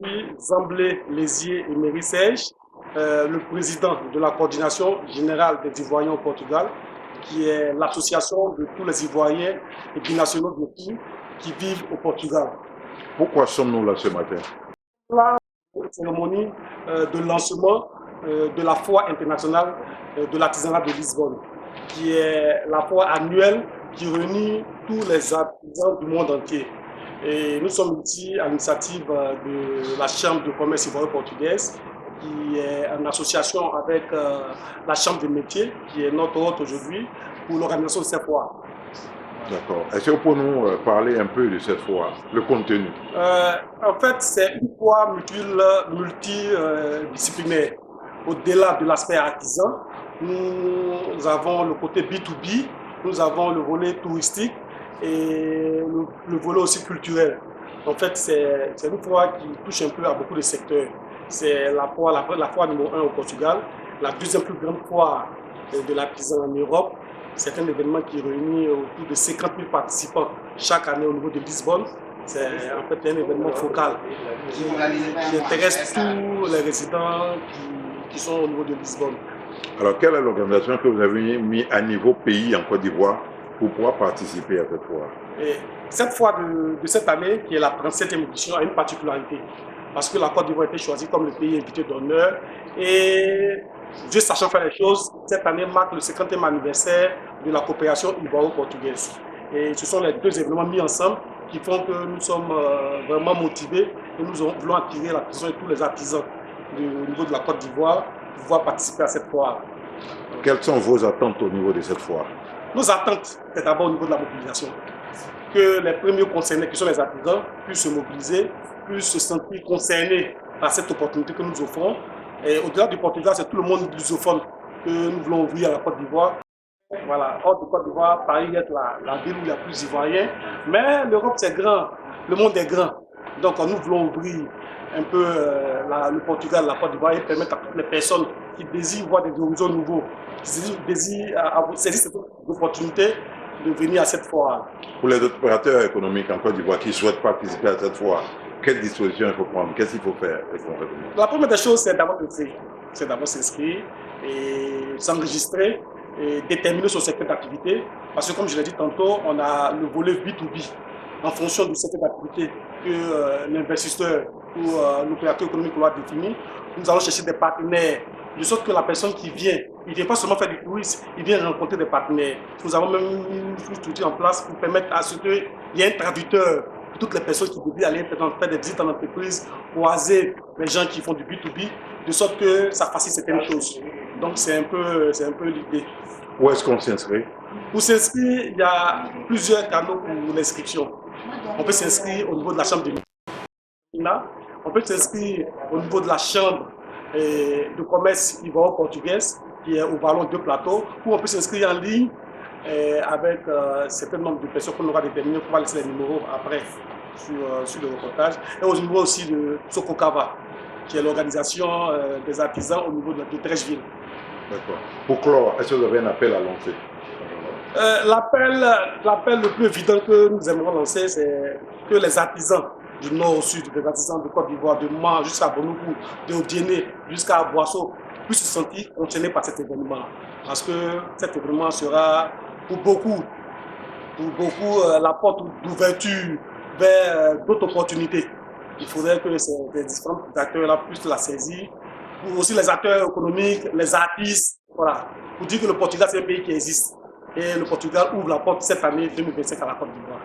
suis Zamblé Lézier et Méry Serge, le président de la coordination générale des Ivoiriens au Portugal, qui est l'association de tous les Ivoiriens et binationaux de tout qui vivent au Portugal. Pourquoi sommes-nous là ce matin? Là, une cérémonie de lancement de la foire internationale de l'artisanat de Lisbonne, qui est la foire annuelle qui réunit tous les artisans du monde entier. Et nous sommes ici à l'initiative de la Chambre de commerce ivoiro-portugaise, qui est en association avec la Chambre des métiers, qui est notre hôte aujourd'hui, pour l'organisation de cette foire. D'accord. Est-ce que vous pouvez nous parler un peu de cette foire, le contenu? En fait, c'est une foire multidisciplinaire. Au-delà de l'aspect artisan, nous avons le côté B2B, nous avons le volet touristique et le volet aussi culturel. En fait, c'est une foire qui touche un peu à beaucoup de secteurs. C'est la foire numéro 1 au Portugal, la deuxième plus grande foire de l'artisan en Europe. C'est un événement qui réunit autour de 50 000 participants chaque année au niveau de Lisbonne. C'est en fait un événement focal qui intéresse tous les résidents qui sont au niveau de Lisbonne. Alors, quelle est l'organisation que vous avez mis à niveau pays en Côte d'Ivoire pour pouvoir participer à cette foire? Et cette foire de cette année, qui est la 37e édition, a une particularité. Parce que la Côte d'Ivoire a été choisie comme le pays invité d'honneur. Et Dieu sachant faire les choses, cette année marque le 50e anniversaire de la coopération ivoiro-portugaise. Et ce sont les deux événements mis ensemble qui font que nous sommes vraiment motivés et nous voulons attirer l'attention de tous les artisans au niveau de la Côte d'Ivoire pour pouvoir participer à cette foire. Quelles sont vos attentes au niveau de cette foire? Nos attentes, c'est d'abord au niveau de la mobilisation. Que les premiers concernés, qui sont les artisans, puissent se mobiliser, puissent se sentir concernés par cette opportunité que nous offrons. Et au-delà du Portugal, c'est tout le monde lusophone que nous voulons ouvrir à la Côte d'Ivoire. Voilà, hors de Côte d'Ivoire, Paris est la ville où il y a plus d'Ivoiriens. Mais l'Europe, c'est grand, le monde est grand. Donc nous voulons ouvrir un peu le Portugal, la Côte d'Ivoire et permettre à toutes les personnes qui désirent voir des horizons nouveaux, qui désirent saisir cette opportunité de venir à cette foire. Pour les opérateurs économiques en Côte d'Ivoire qui souhaitent participer à cette foire, quelles dispositions il faut prendre? Qu'est-ce qu'il faut faire? La première des choses, c'est d'abord s'inscrire. C'est d'abord s'inscrire et s'enregistrer et déterminer son secteur d'activité. Parce que comme je l'ai dit tantôt, on a le volet B2B. En fonction du secteur d'activité que l'investisseur ou l'opérateur économique l'a défini, nous allons chercher des partenaires. De sorte que la personne qui vient, il ne vient pas seulement faire du tourisme, il vient rencontrer des partenaires. Nous avons même mis une structure en place pour permettre à ce qu'il y ait un traducteur pour toutes les personnes qui veulent aller faire des visites en entreprise, croiser les gens qui font du B2B, de sorte que ça facilite certaines choses. Donc c'est un peu l'idée. Où est-ce qu'on s'inscrit? Pour s'inscrire, il y a plusieurs canaux pour l'inscription. On peut s'inscrire au niveau de la chambre de métiers. On peut s'inscrire au niveau de la chambre de commerce ivoiro-portugaise qui est au Ballon de Plateau, ou on peut s'inscrire en ligne avec un certain nombre de personnes qu'on aura déterminées, on va laisser les numéros après sur le reportage, et au niveau aussi de Sokokava, qui est l'organisation des artisans au niveau de Trècheville. D'accord. Pour clore, est-ce que vous avez un appel à lancer? L'appel le plus évident que nous aimerions lancer, c'est que les artisans du nord au sud, les artisans de Côte d'Ivoire, de Mans jusqu'à Bonougou, de Odiéné jusqu'à Boisseau, puissent se sentir concernés par cet événement. Parce que cet événement sera pour beaucoup la porte d'ouverture vers d'autres opportunités. Il faudrait que ces différents acteurs-là puissent la saisir. Pour aussi les acteurs économiques, les artistes, voilà, pour dire que le Portugal, c'est un pays qui existe. Et le Portugal ouvre la porte cette année 2025 à la Côte d'Ivoire.